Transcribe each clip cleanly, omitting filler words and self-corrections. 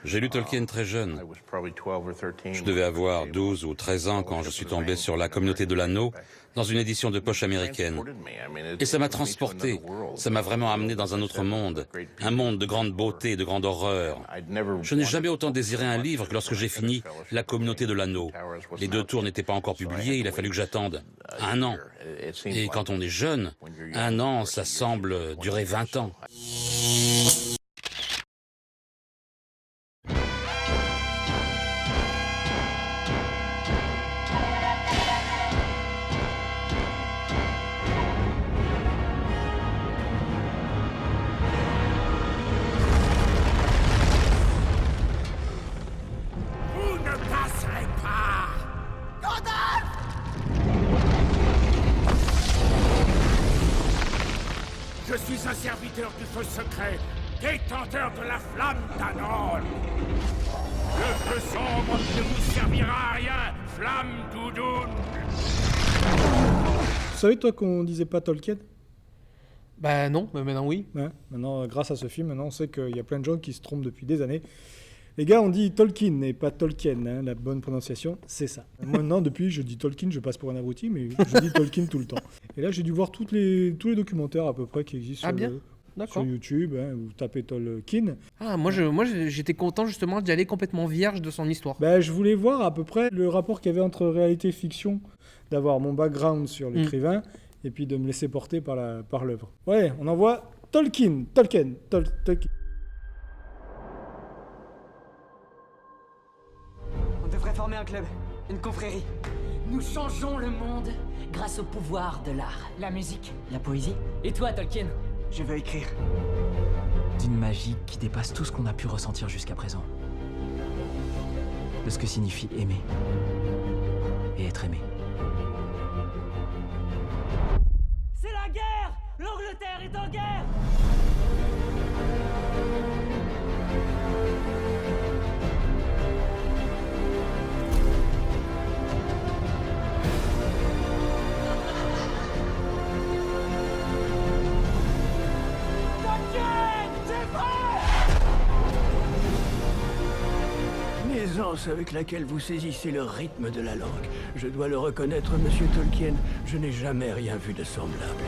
J'ai lu Tolkien très jeune. Je devais avoir 12 ou 13 ans quand je suis tombé sur La Communauté de l'Anneau dans une édition de poche américaine. Et ça m'a transporté, ça m'a vraiment amené dans un autre monde, un monde de grande beauté, de grande horreur. Je n'ai jamais autant désiré un livre que lorsque j'ai fini La Communauté de l'Anneau. Les 2 tours n'étaient pas encore publiés, il a fallu que j'attende 1 an. Et quand on est jeune, 1 an, ça semble durer 20 ans. Je suis un serviteur du feu secret, détenteur de la flamme d'Anor. Le feu sombre ne vous servira à rien, flamme doudoune. Tu savais, toi, qu'on disait pas Tolkien ? Bah non, mais maintenant oui. Ouais, maintenant, grâce à ce film, maintenant, on sait qu'il y a plein de gens qui se trompent depuis des années. Les gars, on dit Tolkien et pas Tolkien, hein, la bonne prononciation, c'est ça. Maintenant, depuis, je dis Tolkien, je passe pour un abruti, mais je dis Tolkien tout le temps. Et là, j'ai dû voir tous les documentaires à peu près qui existent sur YouTube, hein, vous tapez Tolkien. Ah, moi j'étais content justement d'y aller complètement vierge de son histoire. Ben, je voulais voir à peu près le rapport qu'il y avait entre réalité et fiction, d'avoir mon background sur l'écrivain, et puis de me laisser porter par l'œuvre. Ouais, on envoie Tolkien. On devrait former un club, une confrérie. Nous changeons le monde grâce au pouvoir de l'art. La musique. La poésie. Et toi, Tolkien? Je veux écrire. D'une magie qui dépasse tout ce qu'on a pu ressentir jusqu'à présent. De ce que signifie aimer. Et être aimé. C'est la guerre! L'Angleterre est en guerre! L'aisance avec laquelle vous saisissez le rythme de la langue. Je dois le reconnaître, monsieur Tolkien, je n'ai jamais rien vu de semblable.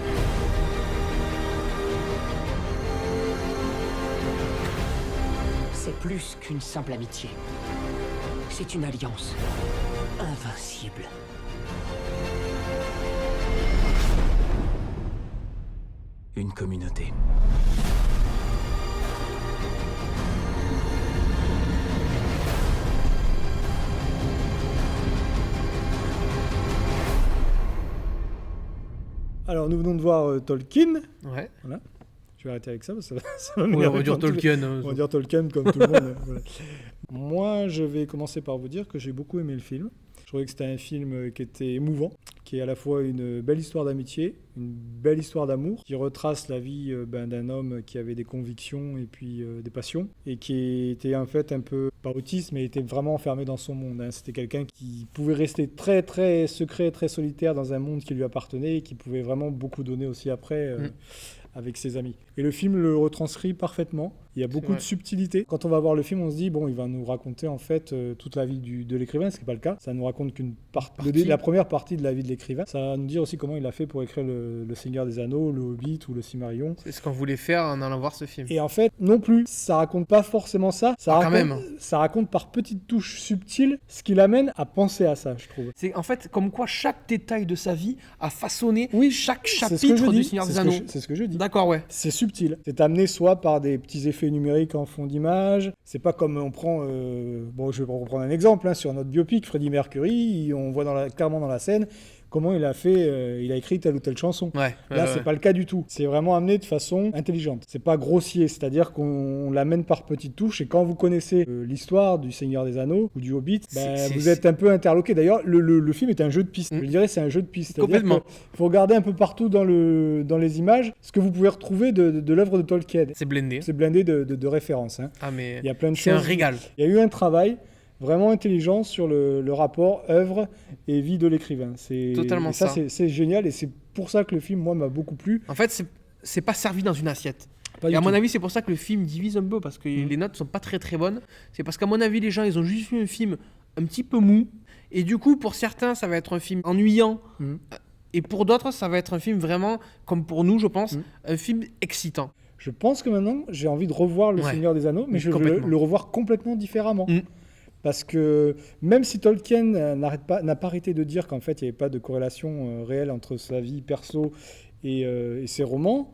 C'est plus qu'une simple amitié. C'est une alliance invincible. Une communauté. Alors, nous venons de voir Tolkien. Ouais. Voilà. Je vais arrêter avec ça, parce que ça va Ouais, m'énerver on va dire quand Tolkien. On va dire Tolkien comme tout le monde. Voilà. Moi, je vais commencer par vous dire que j'ai beaucoup aimé le film. Je trouvais que c'était un film qui était émouvant, qui est à la fois une belle histoire d'amitié, une belle histoire d'amour, qui retrace la vie d'un homme qui avait des convictions et puis des passions, et qui était en fait un peu, pas autiste, mais était vraiment enfermé dans son monde. Hein. C'était quelqu'un qui pouvait rester très très secret, très solitaire dans un monde qui lui appartenait, et qui pouvait vraiment beaucoup donner aussi après avec ses amis. Et le film le retranscrit parfaitement. Il y a beaucoup de subtilité. Quand on va voir le film, on se dit, bon, il va nous raconter en fait toute la vie de l'écrivain, ce qui n'est pas le cas. Ça nous raconte qu'une partie, la première partie de la vie de l'écrivain. Ça va nous dire aussi comment il a fait pour écrire le Seigneur des Anneaux, le Hobbit ou le Silmarillion. C'est ce qu'on voulait faire en allant voir ce film. Et en fait, non plus, ça raconte pas forcément ça. Même. Ça raconte par petites touches subtiles ce qui l'amène à penser à ça, je trouve. C'est en fait comme quoi chaque détail de sa vie a façonné chaque c'est chapitre du Seigneur des Anneaux. C'est ce que je dis. D'accord, ouais. C'est subtil. C'est amené soit par des petits effets numériques en fond d'image. C'est pas comme on prend... bon, je vais reprendre un exemple. Hein, sur notre biopic, Freddie Mercury, on voit clairement dans la scène comment il a fait, il a écrit telle ou telle chanson. Là, c'est pas le cas du tout. C'est vraiment amené de façon intelligente. C'est pas grossier, c'est-à-dire qu'on l'amène par petites touches. Et quand vous connaissez l'histoire du Seigneur des Anneaux ou du Hobbit, vous êtes un peu interloqué. D'ailleurs, le film est un jeu de piste. Je dirais c'est un jeu de piste. Complètement. Il faut regarder un peu partout dans les images ce que vous pouvez retrouver de l'œuvre de Tolkien. C'est blindé. C'est blindé de références. Hein. Ah, mais il y a plein de choses. C'est un régal. Il y a eu un travail vraiment intelligent sur le rapport œuvre et vie de l'écrivain. C'est totalement ça. C'est génial et c'est pour ça que le film, moi, m'a beaucoup plu. En fait, c'est pas servi dans une assiette. Pas Et du à mon tout. avis, c'est pour ça que le film divise un peu, parce que les notes sont pas très très bonnes. C'est parce qu'à mon avis, les gens, ils ont juste vu un film un petit peu mou. Et du coup, pour certains, ça va être un film ennuyant. Mhm. Et pour d'autres, ça va être un film vraiment, comme pour nous, je pense, Mhm. un film excitant. Je pense que maintenant, j'ai envie de revoir Le Ouais. Seigneur des Anneaux, mais je veux Complètement. le revoir complètement différemment. Mhm. Parce que même si Tolkien n'a pas arrêté de dire qu'en fait, il n'y avait pas de corrélation réelle entre sa vie perso et ses romans,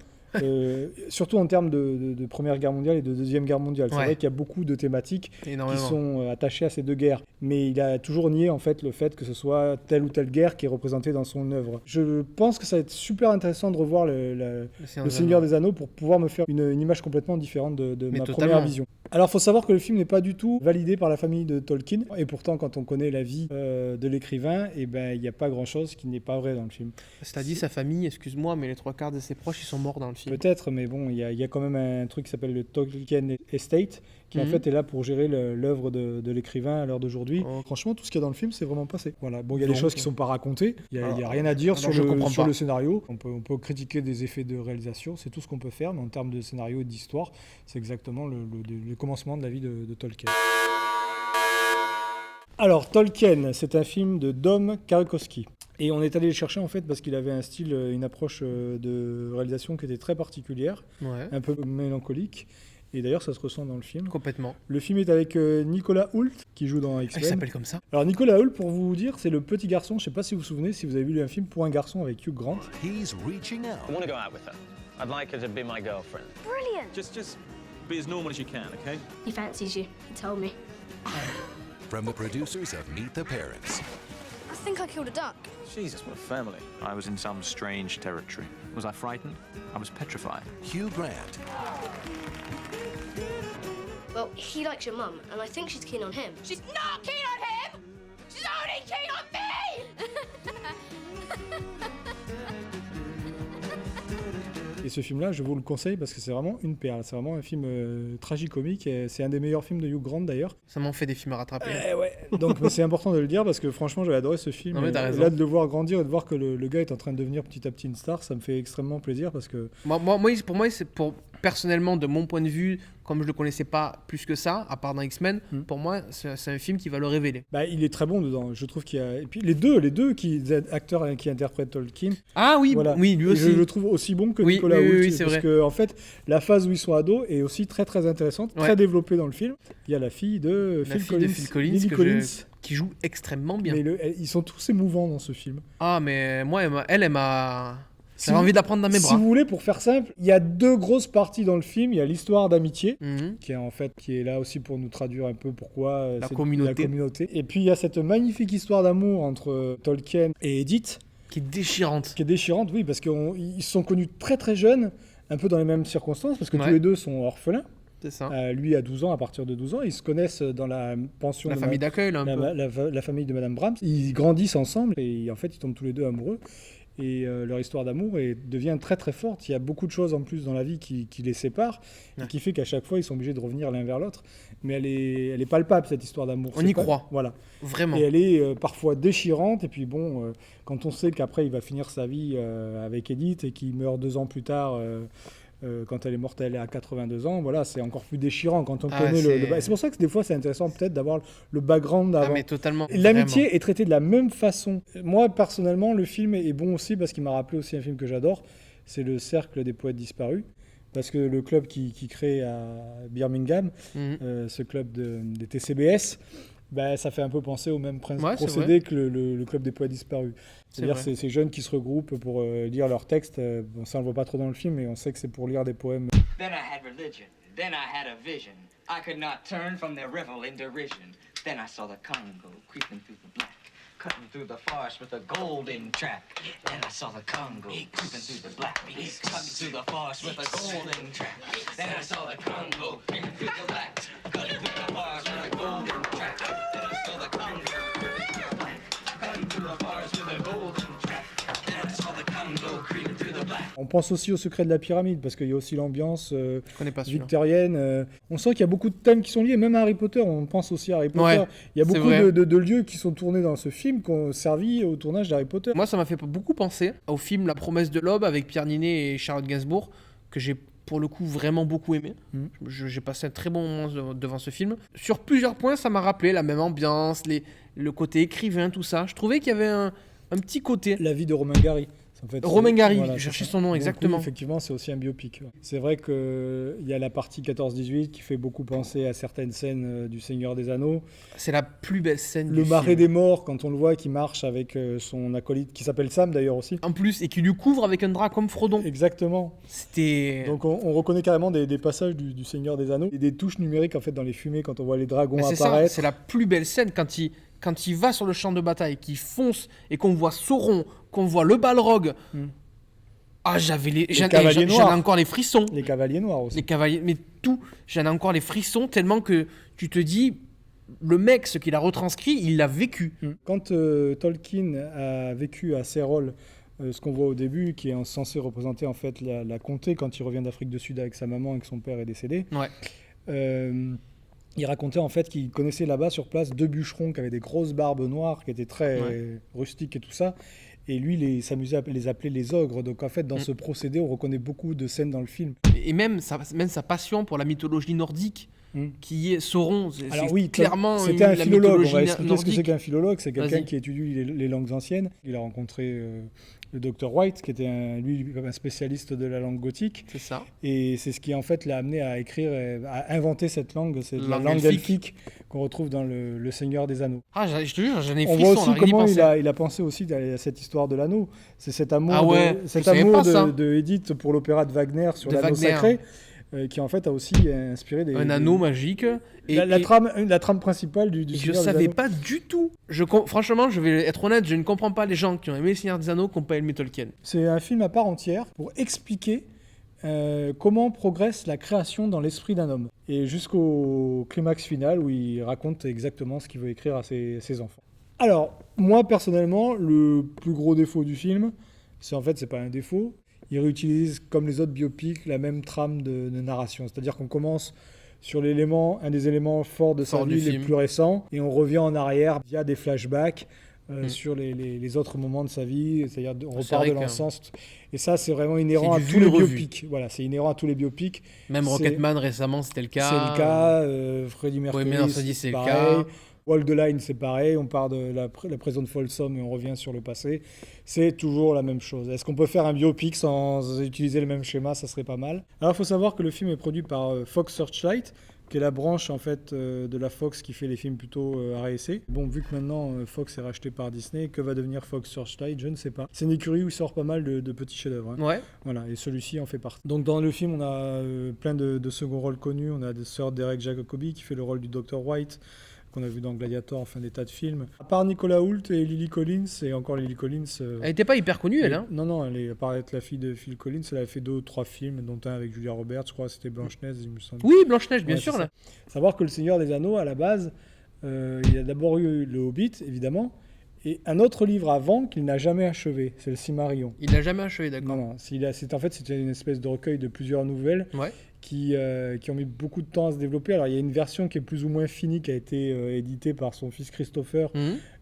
surtout en termes de Première Guerre mondiale et de Deuxième Guerre mondiale. C'est Ouais. vrai qu'il y a beaucoup de thématiques qui Énormément. sont attachées à ces deux guerres. Mais il a toujours nié en fait le fait que ce soit telle ou telle guerre qui est représentée dans son œuvre. Je pense que ça va être super intéressant de revoir le Seigneur des Anneaux pour pouvoir me faire une image complètement différente de Mais ma totalement. première vision. Alors, il faut savoir que le film n'est pas du tout validé par la famille de Tolkien. Et pourtant, quand on connaît la vie de l'écrivain, eh ben, il n'y a pas grand-chose qui n'est pas vrai dans le film. Cela dit, sa famille, excuse-moi, mais les 3/4 de ses proches, ils sont morts dans le film. Peut-être, mais bon, il y a quand même un truc qui s'appelle le Tolkien Estate, qui en Mhm. fait est là pour gérer l'œuvre de l'écrivain à l'heure d'aujourd'hui. Oh. Franchement, tout ce qu'il y a dans le film, c'est vraiment passé. Voilà. Bon, il y a Donc, des choses qui ne sont pas racontées, il n'y a alors, rien à dire sur je comprends sur pas. le scénario. On peut critiquer des effets de réalisation, c'est tout ce qu'on peut faire, mais en termes de scénario et d'histoire, c'est exactement le commencement de la vie de Tolkien. Alors, Tolkien, c'est un film de Dom Karykowski. Et on est allé le chercher en fait parce qu'il avait un style, une approche de réalisation qui était très particulière, Ouais, un peu mélancolique. Et d'ailleurs, ça se ressent dans le film. complètement. Le film est avec Nicolas Hoult, qui joue dans Ah, il X-Men. s'appelle comme ça. Alors, Nicolas Hoult, pour vous dire, c'est le petit garçon. Je ne sais pas si vous vous souvenez, si vous avez vu un film pour un garçon avec Hugh Grant. He's reaching out. I want to go out with her. I'd like her to be my girlfriend. Brilliant. Just be as normal as you can, okay? He fancies you. He told me. From the producers of Meet the Parents. I think I killed a duck. Jesus, what a family. I was in some strange territory. Was I frightened? I was petrified. Hugh Grant. Well, he likes your mum, and I think she's keen on him. She's not keen on him! She's only keen on me! Et ce film-là, je vous le conseille parce que c'est vraiment une perle. C'est vraiment un film tragicomique. Et c'est un des meilleurs films de Hugh Grant d'ailleurs. Ça m'en fait des films à rattraper. Ouais. Donc mais c'est important de le dire parce que franchement, j'avais adoré ce film. Non, mais t'as Et raison. là, de le voir grandir et de voir que le gars est en train de devenir petit à petit une star, ça me fait extrêmement plaisir parce que Pour moi, c'est personnellement, de mon point de vue, comme je le connaissais pas plus que ça, à part dans X-Men, pour moi, c'est un film qui va le révéler. bah, il est très bon dedans. Je trouve qu'il y a et puis les deux acteurs qui interprètent Tolkien. Ah oui, Voilà. oui, lui Et aussi. je le trouve aussi bon que Oui, Nicolas oui, Hoult. oui, c'est parce vrai. que en fait, la phase où ils sont ados est aussi très très intéressante, Ouais. très développée dans le film. Il y a la fille de La Phil fille Collins, de Phil Collins, Lily que Collins. qui joue extrêmement bien. Mais ils sont tous émouvants dans ce film. Ah, mais moi, elle m'a... Si J'avais vous- envie de la prendre dans mes Si bras. vous voulez, pour faire simple, il y a deux grosses parties dans le film. Il y a l'histoire d'amitié, Mhm. qui est là aussi pour nous traduire un peu pourquoi La c'est communauté. la communauté. Et puis il y a cette magnifique histoire d'amour entre Tolkien et Edith, Qui est déchirante. qui est déchirante, oui, parce qu'ils se sont connus très très jeunes, un peu dans les mêmes circonstances, parce que Ouais. tous les deux sont orphelins. C'est ça. Lui à 12 ans, à partir de 12 ans, ils se connaissent dans la pension La de famille d'accueil, là, un peu. la famille de Madame Brahms. Ils grandissent ensemble et en fait ils tombent tous les deux amoureux. Et leur histoire d'amour devient très très forte. Il y a beaucoup de choses en plus dans la vie qui les séparent Ouais. et qui fait qu'à chaque fois ils sont obligés de revenir l'un vers l'autre. Mais elle est palpable cette histoire d'amour. On C'est y pas- croit. Voilà. Vraiment. Et elle est parfois déchirante. Et puis bon, quand on sait qu'après il va finir sa vie avec Edith et qu'il meurt 2 ans plus tard. Quand elle est morte, elle est à 82 ans. Voilà, c'est encore plus déchirant quand on Ah, connaît c'est- c'est pour ça que des fois c'est intéressant peut-être d'avoir le background Ah, avant. mais totalement. L'amitié est traitée de la même façon. Moi, personnellement, le film est bon aussi parce qu'il m'a rappelé aussi un film que j'adore. C'est Le Cercle des Poètes Disparus. Parce que le club qui crée à Birmingham, Mhm. ce club des TCBS, bah, ça fait un peu penser au même Ouais, c'est procédé que le club des Poètes Disparus. C'est C'est-à-dire vrai. ces jeunes qui se regroupent pour lire leurs textes. Bon, ça, on le voit pas trop dans le film, mais on sait que c'est pour lire des poèmes. Then I had religion. Then I had a vision. I could not turn from their revel in derision. Then I saw the Congo creeping through the black, cutting through the forest with a golden track. Then I saw the Congo creeping through the black, cutting through the forest with a golden track. Then I saw the Congo creeping through the black, cutting through the forest with a golden track. Then I saw the Congo creeping through the black, cutting through the forest with a golden track. Then I saw the Congo creeping through the black. On pense aussi au secret de la pyramide, parce qu'il y a aussi l'ambiance Je connais pas celui-là. victorienne. On sent qu'il y a beaucoup de thèmes qui sont liés, même à Harry Potter, on pense aussi à Harry Potter. Ouais, Il y a c'est beaucoup vrai. de lieux qui sont tournés dans ce film, qui ont servi au tournage d'Harry Potter. Moi, ça m'a fait beaucoup penser au film La Promesse de l'Aube avec Pierre Ninet et Charlotte Gainsbourg, que j'ai pour le coup, vraiment beaucoup aimé. J'ai passé un très bon moment devant ce film. Sur plusieurs points, ça m'a rappelé la même ambiance, le côté écrivain, tout ça. Je trouvais qu'il y avait un petit côté. La vie de Romain Gary. En fait, Romain Gary, voilà, je cherchais son nom, exactement. Oui, effectivement, c'est aussi un biopic. C'est vrai qu'il y a la partie 14-18 qui fait beaucoup penser à certaines scènes du Seigneur des Anneaux. C'est la plus belle scène Le Marais des Morts, quand on le voit, qui marche avec son acolyte, qui s'appelle Sam d'ailleurs aussi. En plus, et qui lui couvre avec un drap comme Frodon. Exactement. C'était... Donc on reconnaît carrément des passages du Seigneur des Anneaux et des touches numériques en fait dans les fumées quand on voit les dragons apparaître. C'est la plus belle scène quand il va sur le champ de bataille, qu'il fonce et qu'on voit Sauron, qu'on voit le Balrog. Ah, j'en ai encore les frissons. Les cavaliers noirs aussi. Les cavaliers, mais tout, j'en ai encore les frissons tellement que tu te dis, le mec, ce qu'il a retranscrit, il l'a vécu. Quand Tolkien a vécu à Cérol, ce qu'on voit au début, qui est censé représenter en fait la comté quand il revient d'Afrique du Sud avec sa maman et que son père est décédé. Il racontait en fait qu'il connaissait là-bas sur place 2 bûcherons qui avaient des grosses barbes noires, qui étaient très rustiques et tout ça. Et lui, il s'amusait à les appeler les ogres. Donc en fait, dans ce procédé, on reconnaît beaucoup de scènes dans le film. Et même sa passion pour la mythologie nordique, qui est Sauron. Alors oui, clairement c'était un philologue. On va expliquer nordique. ce que c'est qu'un philologue. C'est quelqu'un qui étudie les langues anciennes. Il a rencontré le Dr White, qui était un spécialiste de la langue gothique. C'est ça. Et c'est ce qui en fait l'a amené à écrire, à inventer cette langue. C'est la langue elfique qu'on retrouve dans le Seigneur des Anneaux. Ah, je te jure, j'en ai frissons. On voit aussi comment il a pensé aussi à cette histoire de l'anneau. C'est cet amour, de Edith pour l'opéra de Wagner sur l'anneau sacré. Qui en fait a aussi inspiré un anneau magique. La trame principale du Seigneur des Anneaux. Je savais pas du tout. Franchement, je vais être honnête, je ne comprends pas les gens qui ont aimé le Seigneur des Anneaux qui n'ont pas aimé Tolkien. C'est un film à part entière pour expliquer comment progresse la création dans l'esprit d'un homme. Et jusqu'au climax final où il raconte exactement ce qu'il veut écrire à ses enfants. Alors, moi personnellement, le plus gros défaut du film, c'est pas un défaut. Il réutilise, comme les autres biopics, la même trame de narration. C'est-à-dire qu'on commence sur un des éléments forts de sa vie les plus récents, et on revient en arrière via des flashbacks sur les autres moments de sa vie. C'est-à-dire on repart de l'enfance. Et ça, c'est vraiment inhérent à tous les biopics. Voilà, c'est inhérent à tous les biopics. Même Rocketman, récemment, c'était le cas. C'est le cas. Freddie Mercury, c'est pareil. Walk the Line, c'est pareil, on part de la prison de Folsom et on revient sur le passé. C'est toujours la même chose. Est-ce qu'on peut faire un biopic sans utiliser le même schéma? Ça serait pas mal. Alors, il faut savoir que le film est produit par Fox Searchlight, qui est la branche en fait de la Fox qui fait les films plutôt arrêt essai. Bon, vu que maintenant Fox est racheté par Disney, que va devenir Fox Searchlight? Je ne sais pas. C'est une écurie où il sort pas mal de petits chefs-d'œuvre. Ouais. Voilà, et celui-ci en fait partie. Donc dans le film, on a plein de second rôles connus. On a Sir Derek Jacobi qui fait le rôle du Dr White, qu'on a vu dans Gladiator, enfin des tas de films. À part Nicolas Hoult et Lily Collins, et encore Lily Collins... Elle n'était pas hyper connue, elle, hein? Non, à part être la fille de Phil Collins, elle a fait 2 ou 3 films, dont un avec Julia Roberts, je crois, c'était Blanche-Neige, il me semble. Oui, Blanche-Neige, bien sûr. Là. Savoir que le Seigneur des Anneaux, à la base, il y a d'abord eu le Hobbit, évidemment, et un autre livre avant qu'il n'a jamais achevé, c'est le Silmarillion. Il l'a jamais achevé, d'accord. Non, c'était une espèce de recueil de plusieurs nouvelles. Ouais. Qui ont mis beaucoup de temps à se développer. Alors, il y a une version qui est plus ou moins finie, qui a été éditée par son fils Christopher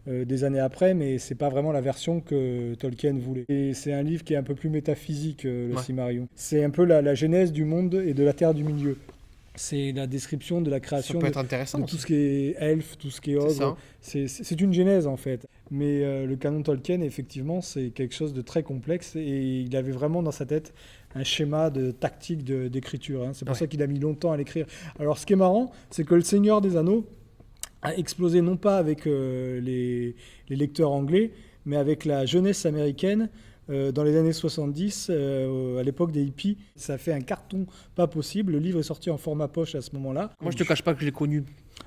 des années après, mais c'est pas vraiment la version que Tolkien voulait. Et c'est un livre qui est un peu plus métaphysique, le Silmarillion. C'est un peu la genèse du monde et de la Terre du Milieu. C'est la description de la création de tout ce qui est elfe, tout ce qui est ogre. C'est une genèse, en fait. Mais le canon Tolkien, effectivement, c'est quelque chose de très complexe, et il avait vraiment dans sa tête un schéma de tactique d'écriture. C'est pour ça qu'il a mis longtemps à l'écrire. Alors, ce qui est marrant, c'est que Le Seigneur des Anneaux a explosé non pas avec les lecteurs anglais, mais avec la jeunesse américaine dans les années 70, à l'époque des hippies. Ça a fait un carton pas possible. Le livre est sorti en format poche à ce moment-là. Moi, je te cache pas que je l'ai connu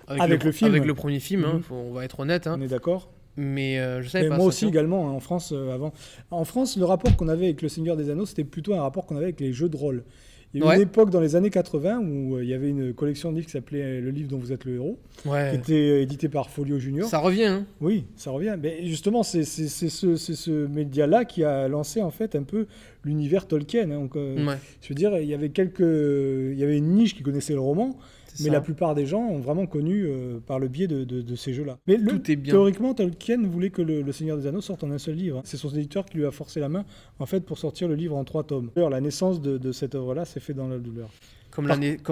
avec le film. Avec le premier film, on va être honnête. On est d'accord. Mais je savais pas. Moi aussi également, en France, avant. En France, le rapport qu'on avait avec Le Seigneur des Anneaux, c'était plutôt un rapport qu'on avait avec les jeux de rôle. Il y a eu une époque dans les années 80 où il y avait une collection de livres qui s'appelait Le livre dont vous êtes le héros, qui était édité par Folio Junior. Ça revient, hein? Oui, ça revient. Mais justement, c'est ce média-là qui a lancé en fait un peu l'univers Tolkien. Donc, je veux dire, il y avait une niche qui connaissait le roman. Mais la plupart des gens ont vraiment connu par le biais de ces jeux-là. Mais Tout est bien. Théoriquement, Tolkien voulait que le Seigneur des Anneaux sorte en un seul livre. C'est son éditeur qui lui a forcé la main, en fait, pour sortir le livre en 3 tomes. D'ailleurs, la naissance de cette œuvre-là s'est faite dans la douleur. Comme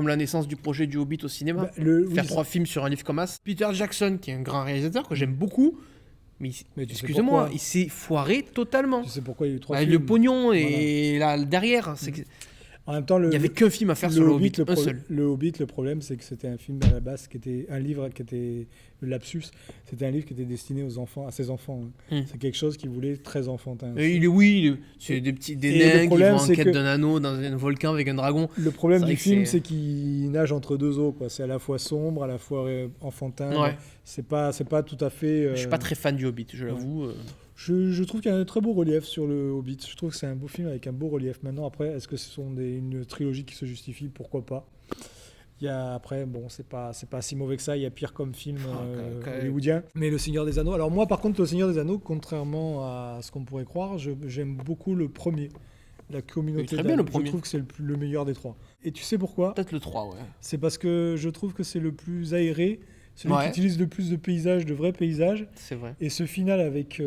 la naissance du projet du Hobbit au cinéma. Faire 3 films sur un livre comme ça. Peter Jackson, qui est un grand réalisateur que j'aime beaucoup, mais excusez-moi, il s'est foiré totalement. Tu sais pourquoi il y a eu 3 films. Le pognon et là derrière, c'est que... En même temps, il n'y avait qu'un film à faire sur le Hobbit, un seul. Le Hobbit, le problème, c'est que c'était un film à la base qui était un livre qui était le lapsus. C'était un livre qui était destiné aux enfants, à ses enfants. C'est quelque chose qu'il voulait très enfantin. C'est des nains qui vont en quête d'un anneau dans un volcan avec un dragon. Le problème du film, c'est qu'il nage entre deux eaux, quoi. C'est à la fois sombre, à la fois enfantin. Ouais. C'est pas tout à fait. Je suis pas très fan du Hobbit, je l'avoue. Je trouve qu'il y a un très beau relief sur le Hobbit. Je trouve que c'est un beau film avec un beau relief. Maintenant, après, est-ce que ce sont une trilogie qui se justifie? Pourquoi pas? Après, bon, c'est pas si mauvais que ça. Il y a pire comme film hollywoodien. Mais Le Seigneur des Anneaux. Alors moi, par contre, Le Seigneur des Anneaux, contrairement à ce qu'on pourrait croire, j'aime beaucoup le premier. La communauté d'anneaux. Je trouve que c'est le meilleur des 3. Et tu sais pourquoi? Peut-être le 3, ouais. C'est parce que je trouve que c'est le plus aéré. Celui qui utilise le plus de paysages, de vrais paysages. C'est vrai. Et ce final avec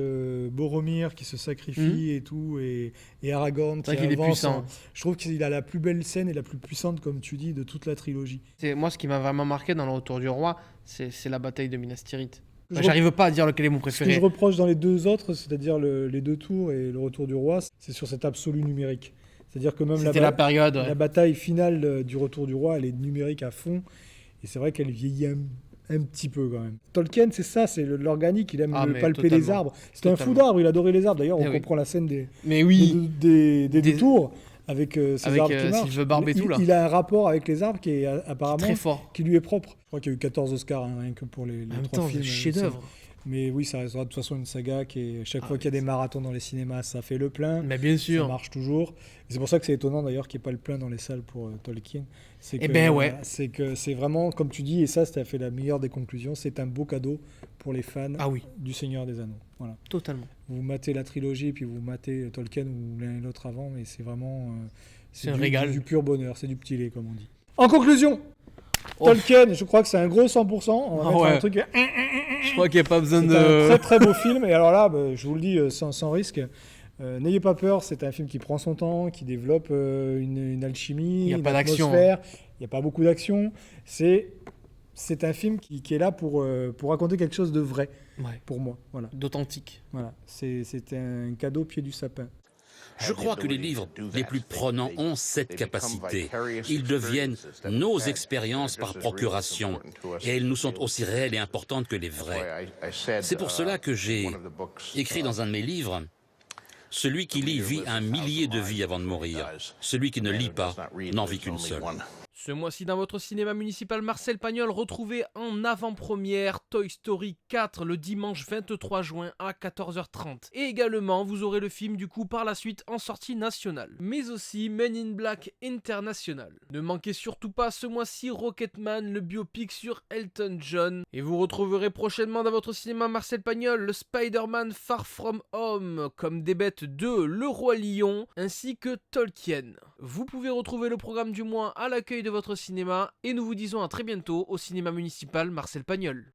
Boromir qui se sacrifie et tout, et Aragorn qui avance. Est puissant. Je trouve qu'il a la plus belle scène et la plus puissante, comme tu dis, de toute la trilogie. Moi, ce qui m'a vraiment marqué dans Le Retour du Roi, c'est la bataille de Minas Tirith. J'arrive pas à dire lequel est mon préféré. Ce que je reproche dans les deux autres, c'est-à-dire les 2 tours et Le Retour du Roi, c'est sur cet absolu numérique. C'est-à-dire que même la bataille finale du Retour du Roi, elle est numérique à fond. Et c'est vrai qu'elle vieillit un petit peu quand même. Tolkien, c'est ça, c'est l'organique, il aime palper les arbres. C'était un fou d'arbres, il adorait les arbres. D'ailleurs, on comprend la scène des 2 tours avec ces arbres qui marchent. Sylvebarbe et tout, là. Il a un rapport avec les arbres qui est apparemment très fort, qui lui est propre. Je crois qu'il y a eu 14 Oscars, rien que pour les 3 films. Chef-d'œuvre. Mais oui, ça restera de toute façon une saga qui est... Chaque fois qu'il y a des marathons dans les cinémas, ça fait le plein. Mais bien sûr. Ça marche toujours. Et c'est pour ça que c'est étonnant d'ailleurs qu'il n'y ait pas le plein dans les salles pour Tolkien. C'est que c'est vraiment, comme tu dis, et ça fait la meilleure des conclusions, c'est un beau cadeau pour les fans du Seigneur des Anneaux. Voilà. Totalement. Vous matez la trilogie, puis vous matez Tolkien ou l'un et l'autre avant, mais c'est vraiment... c'est un régal. Du pur bonheur, c'est du petit lait, comme on dit. En conclusion, Tolkien, je crois que c'est un gros 100%. On va mettre un truc... Je crois qu'il n'y a pas besoin de... C'est un très très beau film. Et alors là, je vous le dis sans risque, n'ayez pas peur, c'est un film qui prend son temps, qui développe une alchimie, une atmosphère. Il n'y a pas beaucoup d'action. C'est un film qui est là pour raconter quelque chose de vrai, pour moi. Voilà. D'authentique. Voilà. C'est un cadeau pied du sapin. Je crois que les livres les plus prenants ont cette capacité. Ils deviennent nos expériences par procuration et elles nous sont aussi réelles et importantes que les vraies. C'est pour cela que j'ai écrit dans un de mes livres « Celui qui lit vit 1 millier de vies avant de mourir. Celui qui ne lit pas n'en vit qu'une seule. » Ce mois-ci dans votre cinéma municipal Marcel Pagnol, retrouvez en avant-première Toy Story 4 le dimanche 23 juin à 14h30. Et également, vous aurez le film du coup par la suite en sortie nationale. Mais aussi Men in Black International. Ne manquez surtout pas ce mois-ci Rocketman, le biopic sur Elton John. Et vous retrouverez prochainement dans votre cinéma Marcel Pagnol le Spider-Man Far From Home, comme des bêtes 2, Le Roi Lion, ainsi que Tolkien. Vous pouvez retrouver le programme du mois à l'accueil de votre cinéma et nous vous disons à très bientôt au cinéma municipal Marcel Pagnol.